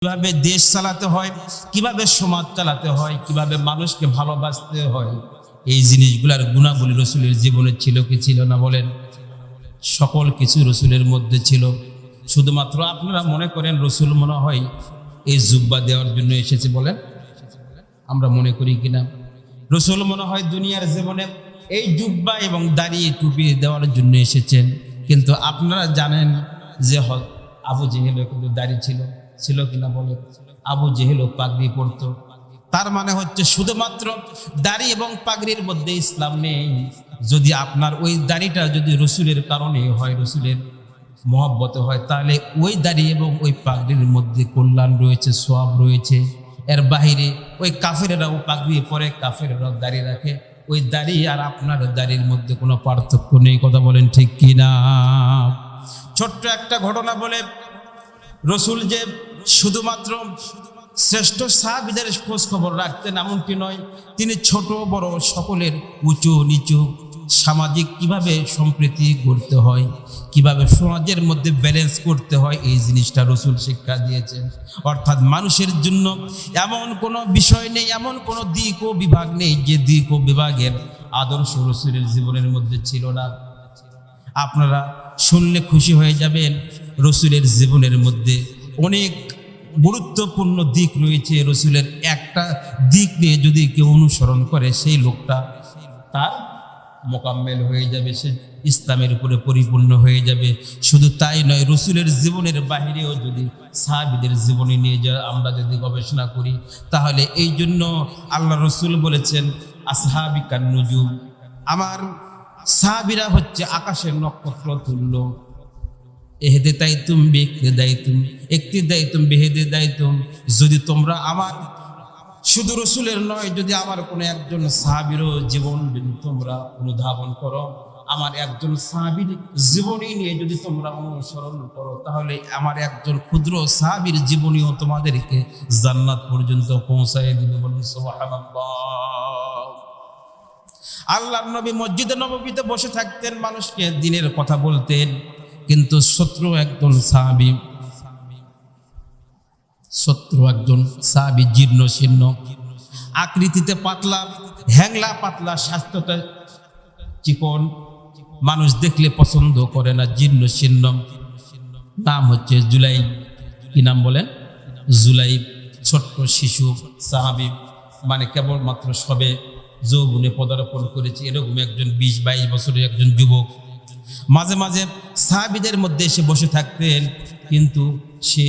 কিভাবে দেশ চালাতে হয়, কিভাবে সমাজ চালাতে হয়, কিভাবে মানুষকে ভালোবাসতে হয়, এই জিনিসগুলার গুণাবলী রসুলের জীবনে ছিল কি ছিল না বলেন? সকল কিছু রসুলের মধ্যে ছিল। শুধুমাত্র আপনারা মনে করেন রসুল মনে হয় এই জুব্বা দেওয়ার জন্য এসেছে বলেন? আমরা মনে করি কিনা? রসুল মনে হয় দুনিয়ার জীবনে এই জুব্বা এবং দাড়ি টুপি দেওয়ার জন্য এসেছেন। কিন্তু আপনারা জানেন যে আবু জেহেলও কিন্তু দাড়ি ছিল কিনা বলে? আবু জেহেলও পাগড়ি পরতো। তার মানে হচ্ছে শুধুমাত্র দাড়ি এবং পাগড়ির মধ্যে ইসলাম নেই। যদি আপনার ওই দাড়িটা যদি রসুলের কারণে হয়, রসুলের মহব্বতে হয়, তাহলে ওই দাড়ি এবং ওই পাগড়ির মধ্যে কল্যাণ রয়েছে, সওয়াব রয়েছে। এর বাহিরে ওই কাফেরেরাও পাগড়ি পরে, কাফেরেরাও দাড়ি রাখে, ওই দাড়ি আর আপনার দাড়ির মধ্যে কোনো পার্থক্য নেই। কথা বলেন ঠিক কিনা? ছোট্ট একটা ঘটনা বলে, রসুল যে শুধুমাত্র শ্রেষ্ঠ সাহাবীদের খোঁজ খবর রাখতেন এমনটি নয়, তিনি ছোট বড় সকলের উঁচু নিচু সামাজিক কিভাবে সম্প্রীতি করতে হয়, কিভাবে সমাজের মধ্যে ব্যালেন্স করতে হয়, এই জিনিসটা রসুল শিক্ষা দিয়েছেন। অর্থাৎ মানুষের জন্য এমন কোনো বিষয় নেই, এমন কোনো দিক ও বিভাগ নেই যে দিক ও বিভাগের আদর্শ রসুলের জীবনের মধ্যে ছিল না। আপনারা শুনলে খুশি হয়ে যাবেন, রসুলের জীবনের মধ্যে অনেক গুরুত্বপূর্ণ দিক রয়েছে। রসুলের একটা দিক নিয়ে যদি কেউ অনুসরণ করে, সেই লোকটা তার মোকাম্মেল হয়ে যাবে, সে ইসলামের উপরে পরিপূর্ণ হয়ে যাবে। শুধু তাই নয়, রসুলের জীবনের বাহিরেও যদি সাহাবীদের জীবনী নিয়ে আমরা যদি গবেষণা করি, তাহলে এই জন্য আল্লাহ রসুল বলেছেন, আসহাবি কান নুজুম, আমার সাহাবীরা হচ্ছে আকাশের নক্ষত্র তুল্য। এহেদে দায়িতুম বেকতে দায়িতুম একটি দায়িতুম বেহেদে দায়িতুম। যদি তোমরা আমার শুধু রসুলের নয়, যদি আমার কোনো একজন সাহাবীরও জীবন যদি তোমরা অনুধাবন করো, আমার একজন সাহাবীর জীবনী নিয়ে যদি তোমরা অনুসরণ করো, তাহলে আমার একজন ক্ষুদ্র সাহাবীর জীবনীও তোমাদেরকে জান্নাত পর্যন্ত পৌঁছায় দিবে। বলুন সুবহানাল্লাহ। আল্লাহর নবী মসজিদে নববীতে বসে থাকতেন, মানুষকে দ্বীনের কথা বলতেন, কিন্তু শত্রু একজন সাহাবী জীর্ণ শীর্ণ, আকৃতিতে পাতলা, হ্যাংলা পাতলা, স্বাস্থ্যটা চিকন, মানুষ দেখলে পছন্দ করে না, জীর্ণ শীর্ণ। নাম হচ্ছে জুলাইব। কি নাম বলেন? জুলাইব। ছোট্ট শিশু সাহাবী, মানে কেবলমাত্র সবে যৌবনে পদার্পণ করেছে, এরকম একজন 20-22 বছরের একজন যুবক। মাঝে মাঝে সাহাবীদের মধ্যে এসে বসে থাকতেন, কিন্তু সে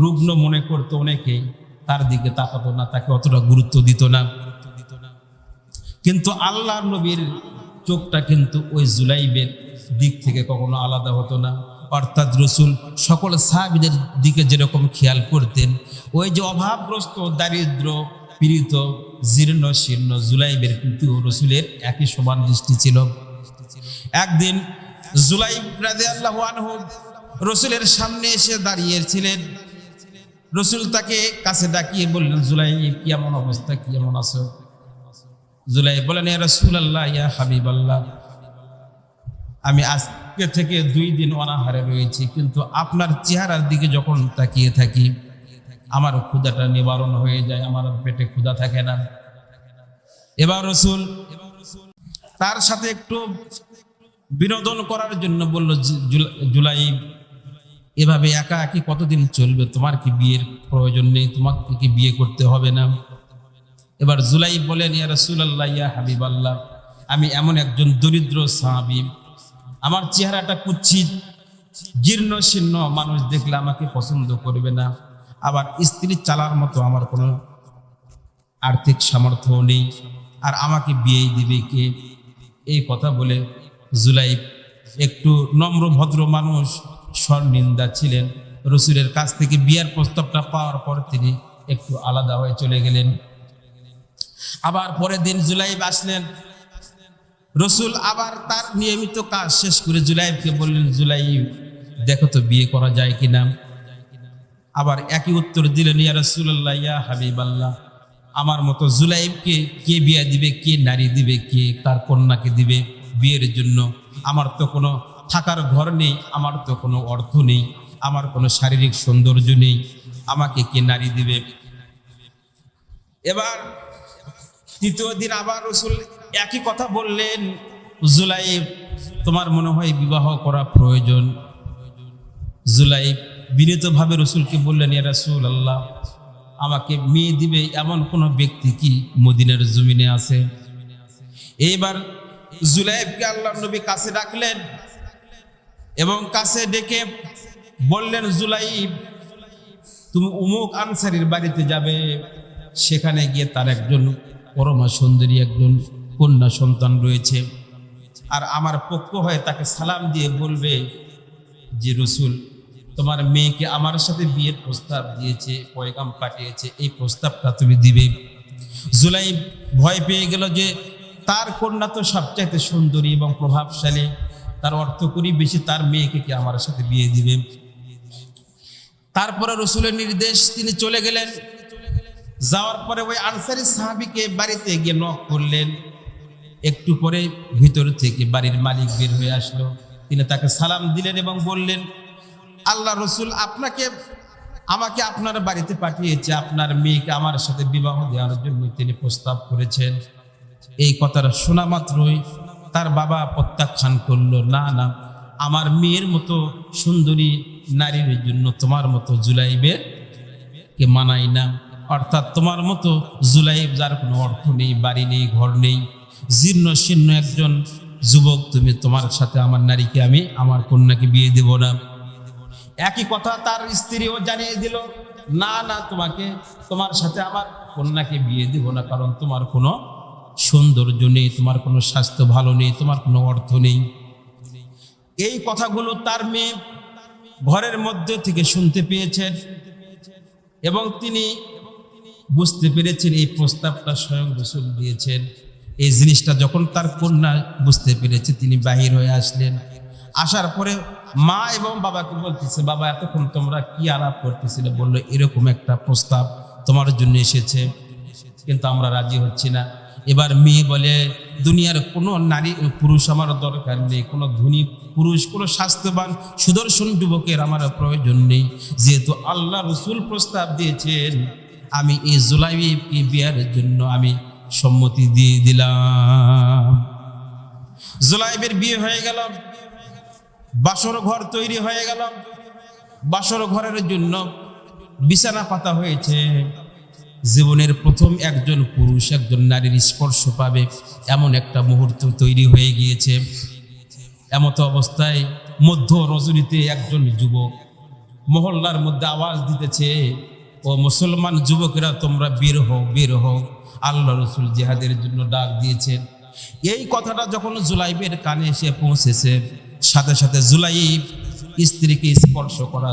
রুগ্ন মনে করত অনেকেই, তার দিকে তাকাতো না, তাকে অতটা গুরুত্ব দিত না। কিন্তু আল্লাহর নবীর চোখটা কিন্তু ওই জুলাইবের দিক থেকে কখনো আলাদা হতো না। অর্থাৎ রসুল সকল সাহাবীদের দিকে যেরকম খেয়াল করতেন, ওই যে অভাবগ্রস্ত, দারিদ্র পীড়িত, জীর্ণ শীর্ণ জুলাইবের কিন্তু রসুলের একই সমান দৃষ্টি ছিল। একদিন জুলাইব রাদিয়াল্লাহু আনহু রসুলের সামনে এসে দাঁড়িয়েছিলেন। রসুল তাকে কাছে ডাকিয়ে বললেন, জুলাইব কেমন অবস্থা, কেমন আছো? জুলাইব বলেন, ইয়া রাসূলুল্লাহ, ইয়া হাবিবাল্লাহ, আমি আজকে থেকে 2 দিন অনাহারে রয়েছি, কিন্তু আপনার চেহারার দিকে যখন তাকিয়ে থাকি, আমার ক্ষুধাটা নিবারণ হয়ে যায়, আমার পেটে ক্ষুধা থাকে না। এবার রসুল তার সাথে একটু বিনোদন করার জন্য বলল, জুলাইব, এভাবে একা একই কতদিন চলবে? তোমার কি বিয়ের প্রয়োজন নেই? তোমাকে কি বিয়ে করতে হবে না? এবার জুলাইব বলেন, ইয়া রাসূলুল্লাহ, ইয়া হাবিবাল্লাহ, আমি এমন একজন দরিদ্র সাহাবী, আমার চেহারাটা কুৎসিত, জীর্ণ শীর্ণ, মানুষ দেখলে আমাকে পছন্দ করবে না, আবার স্ত্রী চালার মতো আমার কোনো আর্থিক সামর্থ্য নেই, আর আমাকে বিয়ে দিবে কে? এই কথা বলে জুলাইব একটু নম্র ভদ্র মানুষ, স্বনিন্দা ছিলেন। রসুলের কাছ থেকে বিয়ার প্রস্তাবটা পাওয়ার পর তিনি একটু আলাদা হয়ে চলে গেলেন। আবার পরের দিন জুলাইব আসলেন। রসুল আবার তার নিয়মিত কাজ শেষ করে জুলাইবকে বললেন, জুলাইব, দেখো তো বিয়ে করা যায় কিনা। আবার একই উত্তর দিলেন, ইয়া রাসূলুল্লাহ, ইয়া হাবিবাল্লাহ, আমার মতো জুলাইবকে কে বিয়ে দিবে, কে নারী দিবে, কে তার কন্যাকে দিবে বিয়ের জন্য? আমার তো কোনো থাকার ঘর নেই, আমার তো কোনো অর্থ নেই, আমার কোনো শারীরিক সৌন্দর্য নেই, আমাকে কে নারী দিবে? এবার তৃতীয় দিন আবার রাসূল একই কথা বললেন, জুলাইব তোমার মনে হয় বিবাহ করা প্রয়োজন। জুলাইব বিনীতভাবে রাসূলকে বললেন, ইয়া রাসূলুল্লাহ, আমাকে মেয়ে দিবে এমন কোনো ব্যক্তি কি মদিনার জমিনে আছে? এইবার জুলাইবকে আল্লাহর নবী কাছে ডাকলেন এবং কাছে ডেকে বললেন, জুলাইব তুমি অমুক আনসারীর বাড়িতে যাবে, সেখানে গিয়ে তার একজন পরমা সুন্দরী একজন কন্যা সন্তান রয়েছে, আর আমার পক্ষ হয়ে তাকে সালাম দিয়ে বলবে যে রাসূল তোমার মেয়েকে আমার সাথে বিয়ের প্রস্তাব দিয়েছে, পয়গাম পাঠিয়েছে, এই প্রস্তাবটা তুমি দিবে। জুলাইব ভয় পেয়ে গেল যে তার কন্যা তো সবচাইতে সুন্দরী এবং প্রভাবশালী, তার অর্থ করি বেশি, তার মেয়েকে কি আমার সাথে বিয়ে দিবে? তারপরে রাসূলের নির্দেশ, তিনি চলে গেলেন। যাওয়ার পরে ওই আনসারী সাহাবীকে বাড়িতে গিয়ে নক করলেন। একটু পরে ভিতর থেকে বাড়ির মালিক বের হয়ে আসলো। তিনি তাকে সালাম দিলেন এবং বললেন, আল্লাহ রাসূল আমাকে আপনার বাড়িতে পাঠিয়েছে, আপনার মেয়েকে আমার সাথে বিবাহ দেওয়ার জন্য তিনি প্রস্তাব করেছেন। এই কথাটা শোনা মাত্রই তার বাবা প্রত্যাখ্যান করলো, না না, আমার মেয়ের মতো সুন্দরী নারীর জন্য তোমার মতো জুলাইবের কে মানাই না। অর্থাৎ তোমার মতো জুলাইব যার কোনো অর্থ নেই, বাড়ি নেই, ঘর নেই, জীর্ণ শীর্ণ একজন যুবক, তুমি তোমার সাথে আমার নারীকে আমি আমার কন্যাকে বিয়ে দেব না। একই কথা তার স্ত্রীও জানিয়ে দিল, না না, তোমার সাথে আমার কন্যাকে বিয়ে দেব না, কারণ তোমার কোনো সৌন্দর্য নেই, তোমার কোনো স্বাস্থ্য ভালো নেই, তোমার কোনো অর্থ নেই। এই কথাগুলো তার মেয়ে ঘরের মধ্যে থেকে শুনতে পেয়েছেন এবং তিনি বুঝতে পেরেছেন এই প্রস্তাবটা স্বয়ং রাসূল দিয়েছেন। এই জিনিসটা যখন তার কন্যা বুঝতে পেরেছে, তিনি বাহির হয়ে আসলেন। আসার পরে মা এবং বাবাকে বলতেছে, বাবা এতক্ষণ তোমরা কি আলাপ করতেছিলে? বললো, এরকম একটা প্রস্তাব তোমার জন্য এসেছে, কিন্তু আমরা রাজি হচ্ছি না। এবার মেয়ে বলে, দুনিয়ার কোনো নারী পুরুষ আমার দরকার নেই, কোনো ধনী পুরুষ, কোনো স্বাস্থ্যবান সুদর্শন যুবকের আমার প্রয়োজন নেই, যেহেতু আল্লাহ রাসূল প্রস্তাব দিয়েছেন, আমি এই জুলাইবকে বিয়ের জন্য আমি সম্মতি দিয়ে দিলাম। জুলাইবের বিয়ে হয়ে গেল, বাসর ঘর তৈরি হয়ে গেল, বাসর ঘরের জন্য বিছানা পাতা হয়েছে। জীবনের প্রথম একজন পুরুষ একজন নারীর স্পর্শ পাবে এমন একটা মুহূর্ত তৈরি হয়ে গিয়েছে। এমত অবস্থায় মধ্য রজনীতে একজন যুবক মহল্লার মধ্যে আওয়াজ দিতেছে, ও মুসলমান যুবকেরা তোমরা বের হও, বের হও, আল্লাহ রাসূল জিহাদের জন্য ডাক দিয়েছেন। এই কথাটা যখন জুলাইবের কানে এসে পৌঁছেছে, সাথে সাথে জুলাইব স্ত্রীকে স্পর্শ করা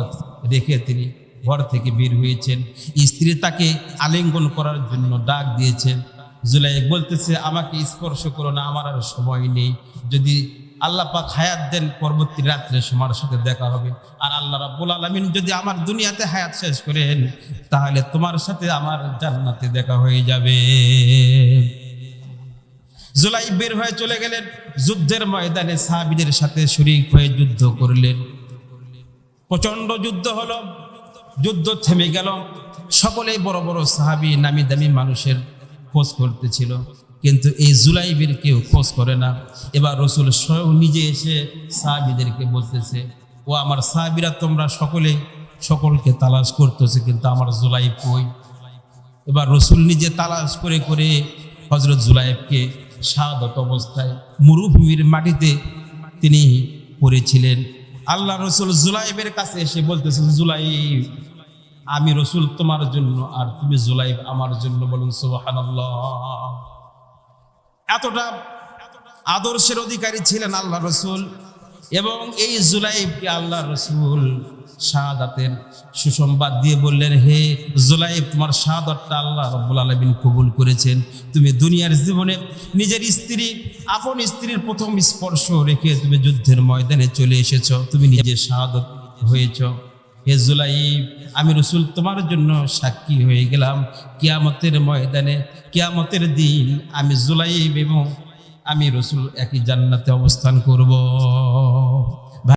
রেখে তিনি ঘর থেকে বের হয়েছেন। স্ত্রী তাকে আলিঙ্গন করার জন্য ডাক দিয়েছেন। জুলাইব বলতেছে, আমাকে স্পর্শ করো না, আমার আর সময় নেই, যদি আল্লাহ পাক হায়াত দেন পরবর্তী রাত্রে তোমার সাথে দেখা হবে, আর আল্লাহ রাব্বুল আলামিন যদি আমার দুনিয়াতে হায়াত শেষ করেন, তাহলে তোমার সাথে আমার জান্নাতে দেখা হয়ে যাবে। জুলাইব বের হয়ে চলে গেলেন, যুদ্ধের ময়দানে সাহাবীদের সাথে শরীক হয়ে যুদ্ধ করলেন। প্রচন্ড যুদ্ধ হলো, যুদ্ধ থেমে গেল। সকলেই বড় বড় সাহাবী, নামি দামি মানুষের খোঁজ করতেছিল, কিন্তু এই জুলাইবের কেউ খোঁজ করে না। এবার রাসূল স্বয়ং নিজে এসে সাহাবীদেরকে বলতেছে, ও আমার সাহাবীরা, তোমরা সকলকে তালাশ করতেছে, কিন্তু আমার জুলাইব কই? এবার রাসূল নিজে তালাশ করে করে হযরত জুলাইবকে শাহাদাত অবস্থায় মরুভূমির মাটিতে তিনি পড়েছিলেন। আল্লাহ রাসূল জুলাইবের কাছে এসে বলতেছেন, জুলাইব, আমি রাসূল তোমার জন্য আর তুমি জুলাইব আমার জন্য। বলুন সুবহানাল্লাহ। এতটা আদর্শের অধিকারী ছিলেন আল্লাহ রাসূল, এবং এই জুলাইবকে আল্লাহ রাসূল শাহাদাতের সুসংবাদ দিয়ে বললেন, হে জুলাইব, তোমার শাহাদাতটা আল্লাহ রাব্বুল আলামিন কবুল করেছেন। তুমি দুনিয়ার জীবনে নিজের স্ত্রী, আপন স্ত্রীর প্রথম স্পর্শ রেখে তুমি যুদ্ধের ময়দানে চলে এসেছো, তুমি নিজে শাহাদাত হয়েছো। হে জুলাইব, আমি রাসূল তোমার জন্য সাক্ষী হয়ে গেলাম, কিয়ামতের ময়দানে, কিয়ামতের দিন আমি জুলাইব এবং আমি রাসূল একই জান্নাতে অবস্থান করব।